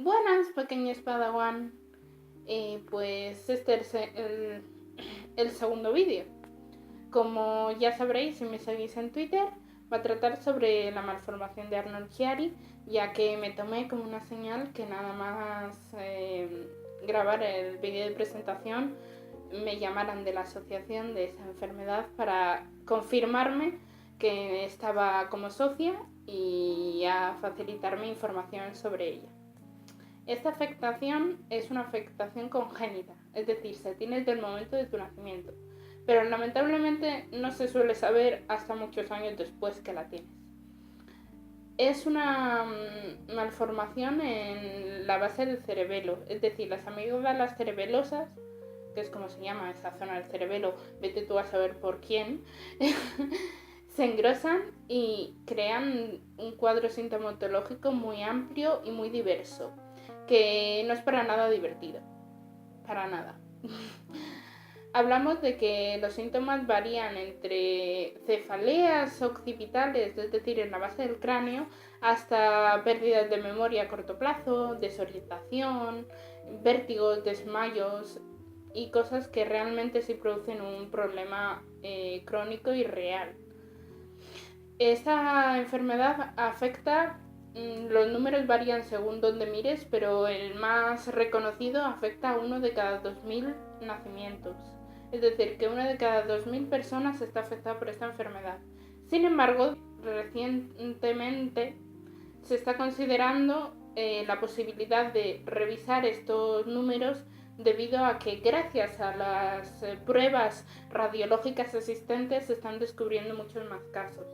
Buenas, pequeños Padawan. Pues este es el segundo vídeo. Como ya sabréis, si me seguís en Twitter, va a tratar sobre la malformación de Arnold Chiari, ya que me tomé como una señal que nada más grabar el vídeo de presentación me llamaran de la asociación de esa enfermedad para confirmarme que estaba como socia y a facilitarme información sobre ella. Esta afectación es una afectación congénita, es decir, se tiene desde el momento de tu nacimiento, pero lamentablemente no se suele saber hasta muchos años después que la tienes. Es una malformación en la base del cerebelo, es decir, las amígdalas cerebelosas, que es como se llama esa zona del cerebelo, vete tú a saber por quién, se engrosan y crean un cuadro sintomatológico muy amplio y muy diverso, que no es para nada divertido, para nada. Hablamos de que los síntomas varían entre cefaleas occipitales, es decir, en la base del cráneo, hasta pérdidas de memoria a corto plazo, desorientación, vértigos, desmayos y cosas que realmente sí producen un problema crónico y real. Esta enfermedad afecta, los números varían según donde mires, pero el más reconocido afecta a 1 de cada 2000 nacimientos. Es decir, que 1 de cada 2000 personas está afectada por esta enfermedad. Sin embargo, recientemente se está considerando la posibilidad de revisar estos números debido a que gracias a las pruebas radiológicas existentes se están descubriendo muchos más casos.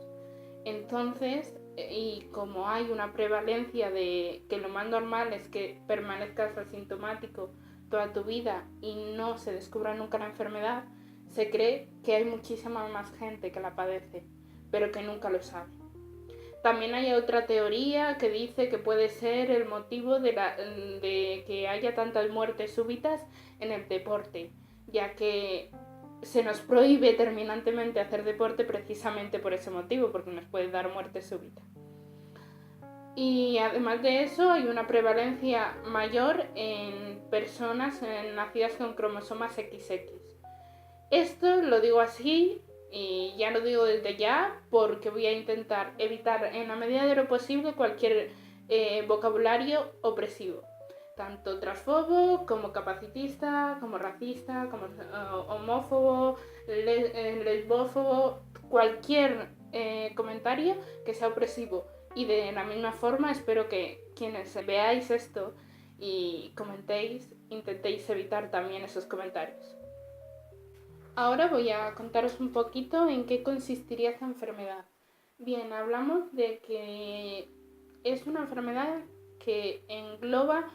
Entonces, y como hay una prevalencia de que lo más normal es que permanezcas asintomático toda tu vida y no se descubra nunca la enfermedad, se cree que hay muchísima más gente que la padece, pero que nunca lo sabe. También hay otra teoría que dice que puede ser el motivo de que haya tantas muertes súbitas en el deporte, ya que se nos prohíbe terminantemente hacer deporte precisamente por ese motivo, porque nos puede dar muerte súbita. Y además de eso hay una prevalencia mayor en personas nacidas con cromosomas XX. Esto lo digo así y ya lo digo desde ya porque voy a intentar evitar en la medida de lo posible cualquier vocabulario opresivo, tanto transfobo como capacitista, como racista, como homófobo, lesbófobo, cualquier comentario que sea opresivo. Y de la misma forma espero que quienes veáis esto y comentéis, intentéis evitar también esos comentarios. Ahora voy a contaros un poquito en qué consistiría esta enfermedad. Bien, hablamos de que es una enfermedad que engloba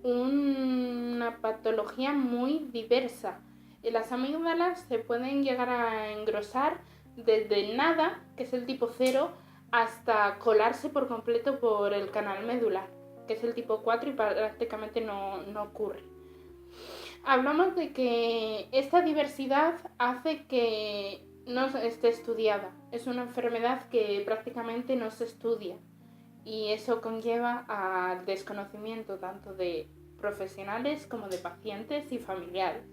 una patología muy diversa. Las amígdalas se pueden llegar a engrosar desde nada, que es el tipo 0, hasta colarse por completo por el canal medular, que es el tipo 4 y prácticamente no ocurre. Hablamos de que esta diversidad hace que no esté estudiada. Es una enfermedad que prácticamente no se estudia y eso conlleva al desconocimiento tanto de profesionales como de pacientes y familiares.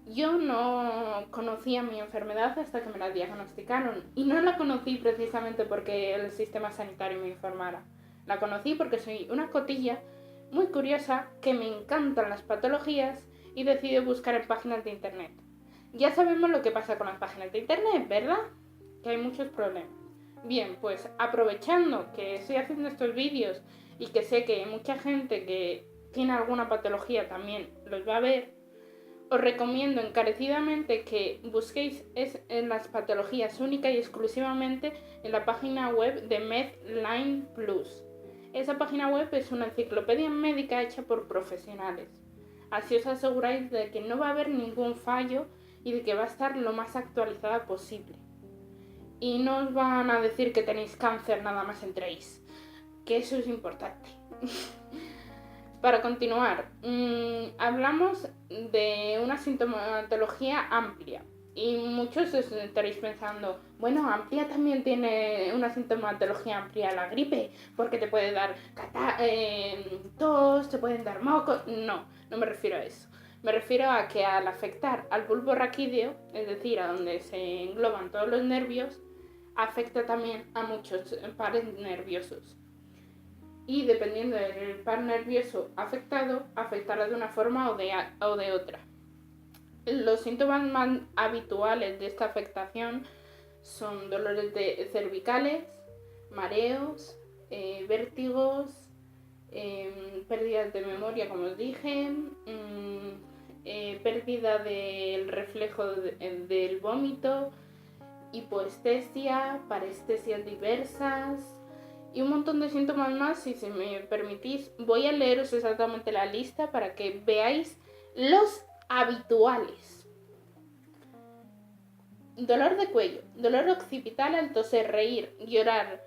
Yo no conocía mi enfermedad hasta que me la diagnosticaron y no la conocí precisamente porque el sistema sanitario me informara. La conocí porque soy una cotilla muy curiosa que me encantan las patologías y decidí buscar en páginas de internet. Ya sabemos lo que pasa con las páginas de internet, ¿verdad? Que hay muchos problemas. Bien, pues aprovechando que estoy haciendo estos vídeos y que sé que hay mucha gente que tiene alguna patología también los va a ver, os recomiendo encarecidamente que busquéis en las patologías única y exclusivamente en la página web de Medline Plus. Esa página web es una enciclopedia médica hecha por profesionales. Así os aseguráis de que no va a haber ningún fallo y de que va a estar lo más actualizada posible. Y no os van a decir que tenéis cáncer nada más entréis, que eso es importante. Para continuar, hablamos de una sintomatología amplia. Y muchos os estaréis pensando, bueno, amplia también tiene una sintomatología amplia la gripe, porque te puede dar tos, te pueden dar mocos. No, no me refiero a eso. Me refiero a que al afectar al bulbo raquídeo, es decir, a donde se engloban todos los nervios, afecta también a muchos pares nerviosos. Y dependiendo del par nervioso afectado, afectará de una forma o de otra. Los síntomas más habituales de esta afectación son dolores cervicales, mareos, vértigos, pérdidas de memoria, como os dije, pérdida del reflejo del vómito, hipoestesia, parestesias diversas y un montón de síntomas más. Si me permitís, voy a leeros exactamente la lista para que veáis los habituales. Dolor de cuello, dolor occipital al toser, reír, llorar,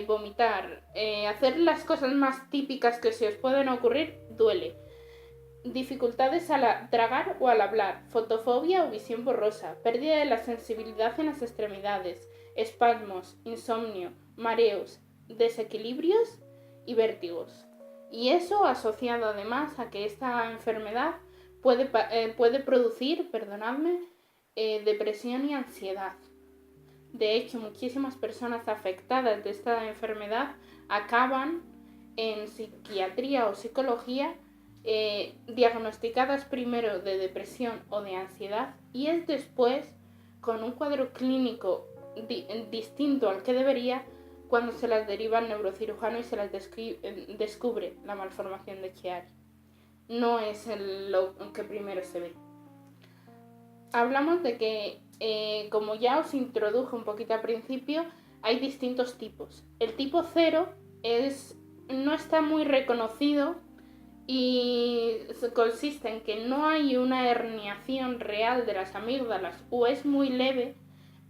vomitar, hacer las cosas más típicas que se os pueden ocurrir, duele. Dificultades al tragar o al hablar, fotofobia o visión borrosa, pérdida de la sensibilidad en las extremidades, espasmos, insomnio, mareos, desequilibrios y vértigos. Y eso asociado además a que esta enfermedad puede producir, depresión y ansiedad. De hecho, muchísimas personas afectadas de esta enfermedad acaban en psiquiatría o psicología diagnosticadas primero de depresión o de ansiedad y es después, con un cuadro clínico distinto al que debería, cuando se las deriva al neurocirujano y se las descubre la malformación de Chiari. No es lo que primero se ve. Hablamos de que, como ya os introduje un poquito al principio, hay distintos tipos. El tipo 0 no está muy reconocido y consiste en que no hay una herniación real de las amígdalas o es muy leve,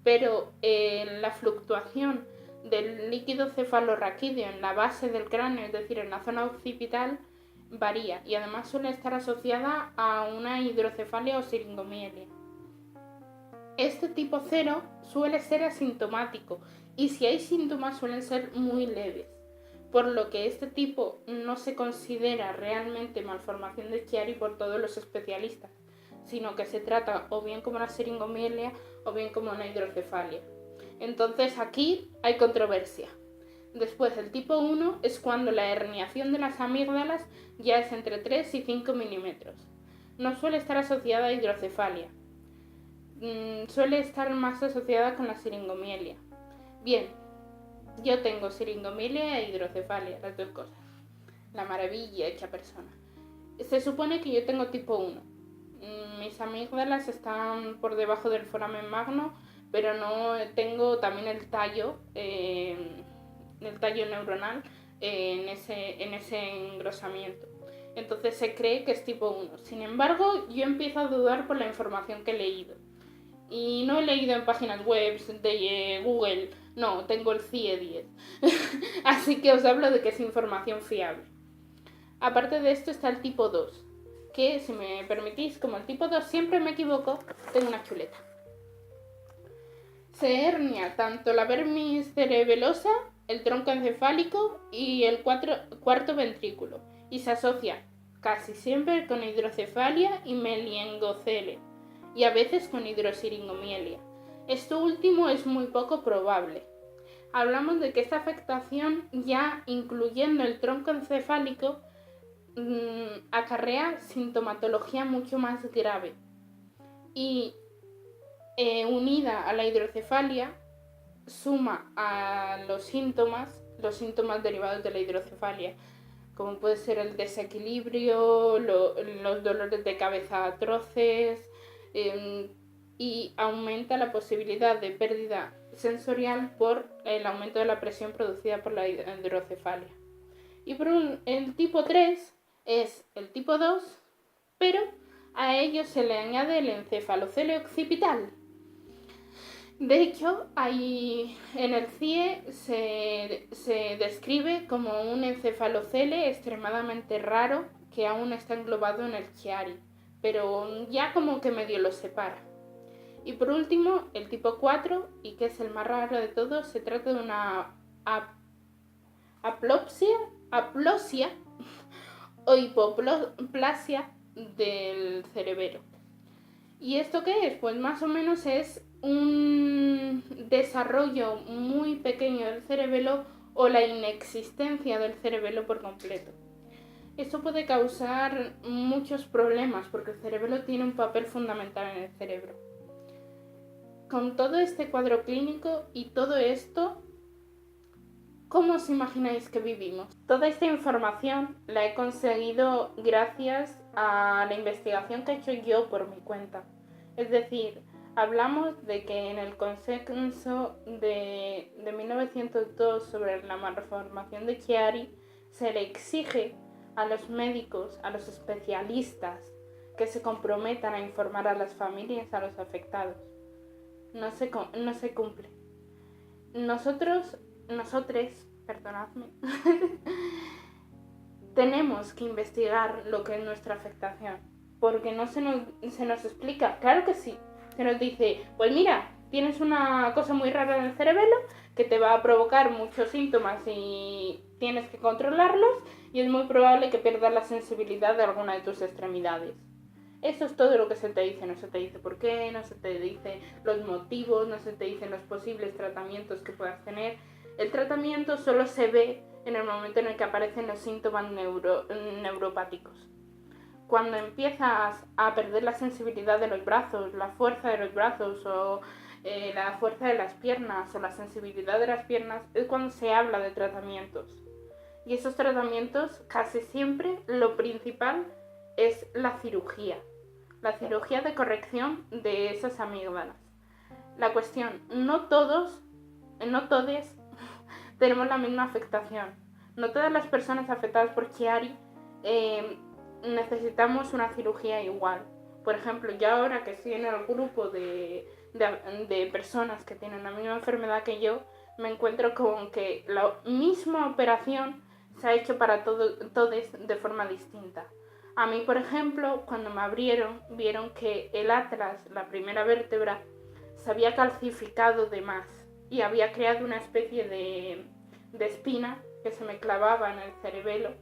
pero la fluctuación del líquido cefalorraquídeo en la base del cráneo, es decir, en la zona occipital, varía y además suele estar asociada a una hidrocefalia o siringomielia. Este tipo 0 suele ser asintomático y si hay síntomas suelen ser muy leves, por lo que este tipo no se considera realmente malformación de Chiari por todos los especialistas, sino que se trata o bien como una siringomielia o bien como una hidrocefalia. Entonces aquí hay controversia. Después el tipo 1 es cuando la herniación de las amígdalas ya es entre 3 y 5 milímetros. No suele estar asociada a hidrocefalia. Suele estar más asociada con la siringomielia. Bien, yo tengo siringomielia e hidrocefalia, las dos cosas. La maravilla hecha persona. Se supone que yo tengo tipo 1. Mis amígdalas están por debajo del foramen magno, pero no tengo también el tallo neuronal en ese engrosamiento. Entonces se cree que es tipo 1. Sin embargo, yo empiezo a dudar por la información que he leído. Y no he leído en páginas web de Google, no, tengo el CIE 10. Así que os hablo de que es información fiable. Aparte de esto está el tipo 2, que si me permitís, como el tipo 2 siempre me equivoco, tengo una chuleta. Se hernia tanto la vermis cerebelosa, el tronco encefálico y el cuarto ventrículo, y se asocia casi siempre con hidrocefalia y meniengocele, y a veces con hidrosiringomielia. Esto último es muy poco probable. Hablamos de que esta afectación, ya incluyendo el tronco encefálico, acarrea sintomatología mucho más grave y unida a la hidrocefalia suma a los síntomas derivados de la hidrocefalia, como puede ser el desequilibrio, los dolores de cabeza atroces, y aumenta la posibilidad de pérdida sensorial por el aumento de la presión producida por la hidrocefalia. Y el tipo 3 es el tipo 2, pero a ello se le añade el encefalocele occipital. De hecho, en el CIE se describe como un encefalocele extremadamente raro que aún está englobado en el Chiari, pero ya como que medio lo separa. Y por último, el tipo 4, y que es el más raro de todos, se trata de una aplosia o hipoplasia del cerebelo. ¿Y esto qué es? Pues más o menos es un desarrollo muy pequeño del cerebelo o la inexistencia del cerebelo por completo. Esto puede causar muchos problemas porque el cerebelo tiene un papel fundamental en el cerebro. Con todo este cuadro clínico y todo esto, ¿cómo os imagináis que vivimos? Toda esta información la he conseguido gracias a la investigación que he hecho yo por mi cuenta. Es decir, hablamos de que en el consenso de 1902 sobre la malformación de Chiari se le exige a los médicos, a los especialistas, que se comprometan a informar a las familias, a los afectados. No se cumple. Nosotres, perdonadme, tenemos que investigar lo que es nuestra afectación, porque no se nos explica. Claro que sí, se nos dice, pues mira, tienes una cosa muy rara en el cerebelo que te va a provocar muchos síntomas y tienes que controlarlos y es muy probable que pierdas la sensibilidad de alguna de tus extremidades. Eso es todo lo que se te dice, no se te dice por qué, no se te dice los motivos, no se te dicen los posibles tratamientos que puedas tener. El tratamiento solo se ve en el momento en el que aparecen los síntomas neuropáticos. Cuando empiezas a perder la sensibilidad de los brazos, la fuerza de los brazos o la fuerza de las piernas o la sensibilidad de las piernas, es cuando se habla de tratamientos. Y esos tratamientos, casi siempre, lo principal es la cirugía de corrección de esas amígdalas. La cuestión, no todos tenemos la misma afectación. No todas las personas afectadas por Chiari necesitamos una cirugía igual. Por ejemplo, yo ahora que estoy en el grupo de personas que tienen la misma enfermedad que yo, me encuentro con que la misma operación se ha hecho para todos de forma distinta. A mí, por ejemplo, cuando me abrieron, vieron que el atlas, la primera vértebra, se había calcificado de más y había creado una especie de espina que se me clavaba en el cerebelo,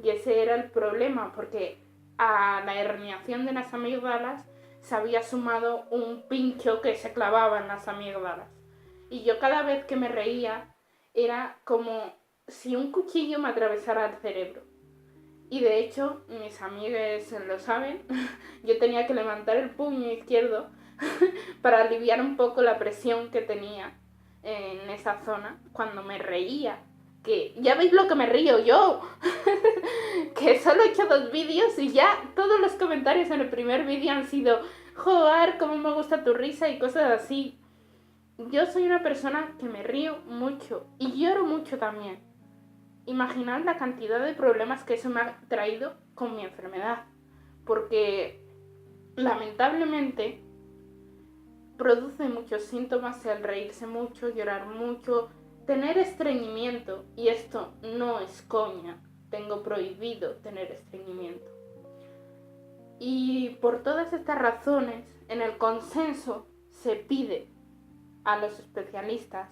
y ese era el problema, porque a la herniación de las amígdalas se había sumado un pincho que se clavaba en las amígdalas. Y yo cada vez que me reía era como si un cuchillo me atravesara el cerebro. Y de hecho, mis amigues lo saben, yo tenía que levantar el puño izquierdo para aliviar un poco la presión que tenía en esa zona cuando me reía. Que ya veis lo que me río yo, que solo he hecho 2 vídeos y ya todos los comentarios en el primer vídeo han sido joder, cómo me gusta tu risa y cosas así. Yo soy una persona que me río mucho y lloro mucho también. Imaginad la cantidad de problemas que eso me ha traído con mi enfermedad, porque lamentablemente produce muchos síntomas el reírse mucho, llorar mucho, tener estreñimiento, y esto no es coña, tengo prohibido tener estreñimiento. Y por todas estas razones, en el consenso se pide a los especialistas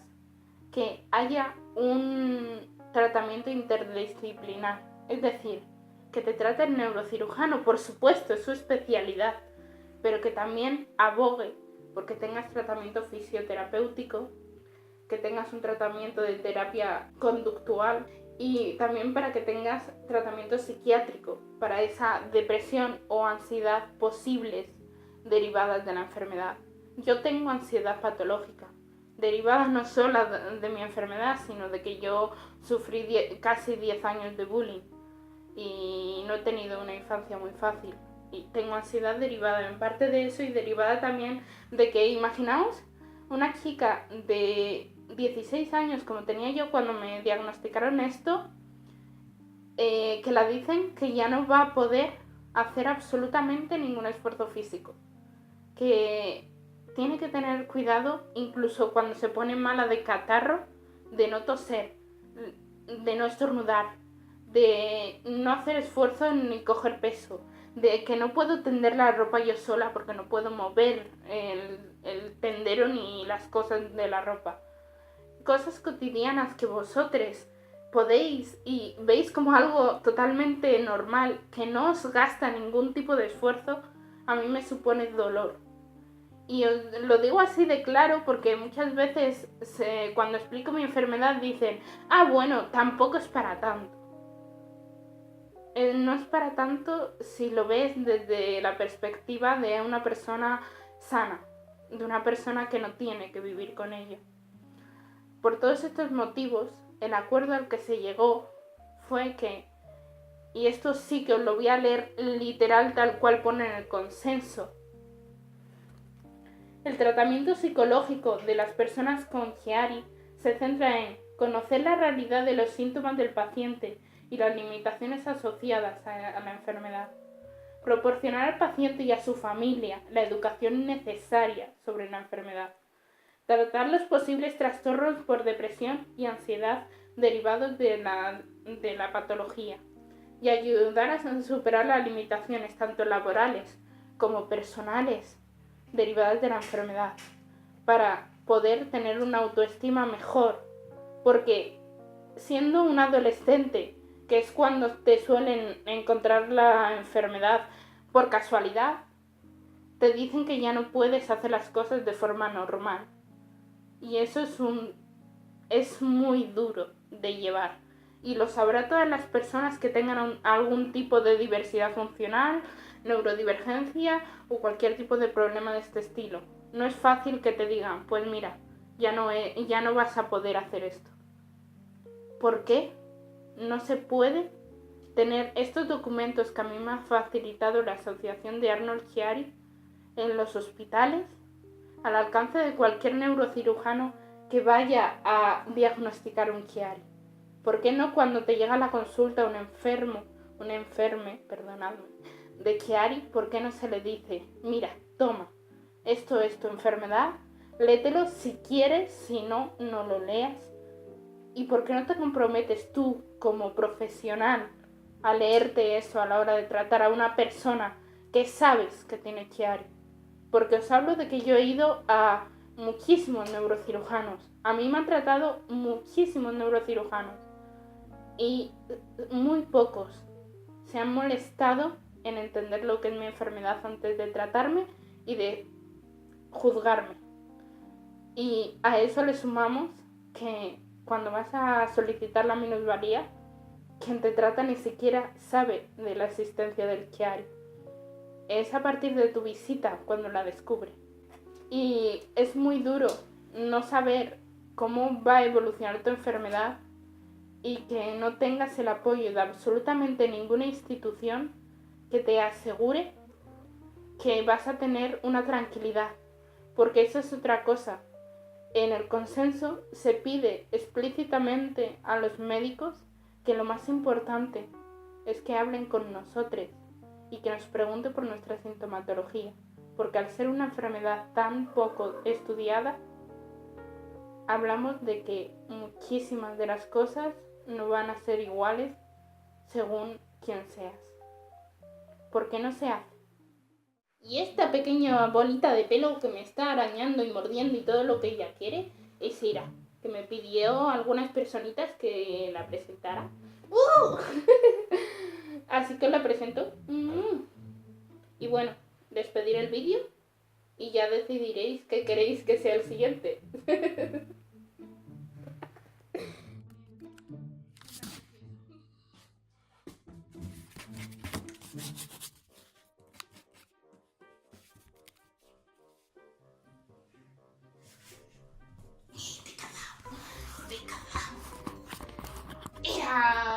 que haya un tratamiento interdisciplinar, es decir, que te trate el neurocirujano, por supuesto, es su especialidad, pero que también abogue porque tengas tratamiento fisioterapéutico, que tengas un tratamiento de terapia conductual y también para que tengas tratamiento psiquiátrico para esa depresión o ansiedad posibles derivadas de la enfermedad. Yo tengo ansiedad patológica, derivada no solo de mi enfermedad, sino de que yo sufrí casi 10 años de bullying y no he tenido una infancia muy fácil. Y tengo ansiedad derivada en parte de eso y derivada también de que, imaginaos, una chica de 16 años como tenía yo cuando me diagnosticaron esto, que la dicen que ya no va a poder hacer absolutamente ningún esfuerzo físico, que tiene que tener cuidado incluso cuando se pone mala de catarro, de no toser, de no estornudar, de no hacer esfuerzo ni coger peso, de que no puedo tender la ropa yo sola porque no puedo mover el tendero ni las cosas de la ropa. Cosas cotidianas que vosotros podéis y veis como algo totalmente normal, que no os gasta ningún tipo de esfuerzo, a mí me supone dolor. Y os lo digo así de claro porque muchas veces cuando explico mi enfermedad dicen, bueno, tampoco es para tanto. No es para tanto si lo ves desde la perspectiva de una persona sana, de una persona que no tiene que vivir con ello. Por todos estos motivos, el acuerdo al que se llegó fue que, y esto sí que os lo voy a leer literal tal cual pone en el consenso, el tratamiento psicológico de las personas con Chiari se centra en conocer la realidad de los síntomas del paciente y las limitaciones asociadas a la enfermedad, proporcionar al paciente y a su familia la educación necesaria sobre la enfermedad, tratar los posibles trastornos por depresión y ansiedad derivados de la patología y ayudar a superar las limitaciones tanto laborales como personales derivadas de la enfermedad para poder tener una autoestima mejor, porque siendo un adolescente, que es cuando te suelen encontrar la enfermedad por casualidad, te dicen que ya no puedes hacer las cosas de forma normal. Y eso es muy duro de llevar. Y lo sabrá todas las personas que tengan algún tipo de diversidad funcional, neurodivergencia o cualquier tipo de problema de este estilo. No es fácil que te digan, pues mira, ya no vas a poder hacer esto. ¿Por qué? No se puede tener estos documentos que a mí me ha facilitado la Asociación de Arnold Chiari en los hospitales, al alcance de cualquier neurocirujano que vaya a diagnosticar un Chiari. ¿Por qué no cuando te llega a la consulta un enferme, de Chiari, por qué no se le dice, mira, toma, esto es tu enfermedad, léetelo si quieres, si no, no lo leas? ¿Y por qué no te comprometes tú como profesional a leerte eso a la hora de tratar a una persona que sabes que tiene Chiari? Porque os hablo de que yo he ido a muchísimos neurocirujanos. A mí me han tratado muchísimos neurocirujanos. Y muy pocos se han molestado en entender lo que es mi enfermedad antes de tratarme y de juzgarme. Y a eso le sumamos que cuando vas a solicitar la minusvalía, quien te trata ni siquiera sabe de la existencia del Chiari. Es a partir de tu visita cuando la descubre. Y es muy duro no saber cómo va a evolucionar tu enfermedad y que no tengas el apoyo de absolutamente ninguna institución que te asegure que vas a tener una tranquilidad. Porque eso es otra cosa. En el consenso se pide explícitamente a los médicos que lo más importante es que hablen con nosotros y que nos pregunten por nuestra sintomatología, porque al ser una enfermedad tan poco estudiada, hablamos de que muchísimas de las cosas no van a ser iguales según quién seas. ¿Por qué no se hace? Y esta pequeña bolita de pelo que me está arañando y mordiendo y todo lo que ella quiere es Ira, que me pidió algunas personitas que la presentara. Así que la presento. Y bueno, despedir el vídeo y ya decidiréis qué queréis que sea el siguiente. Ira.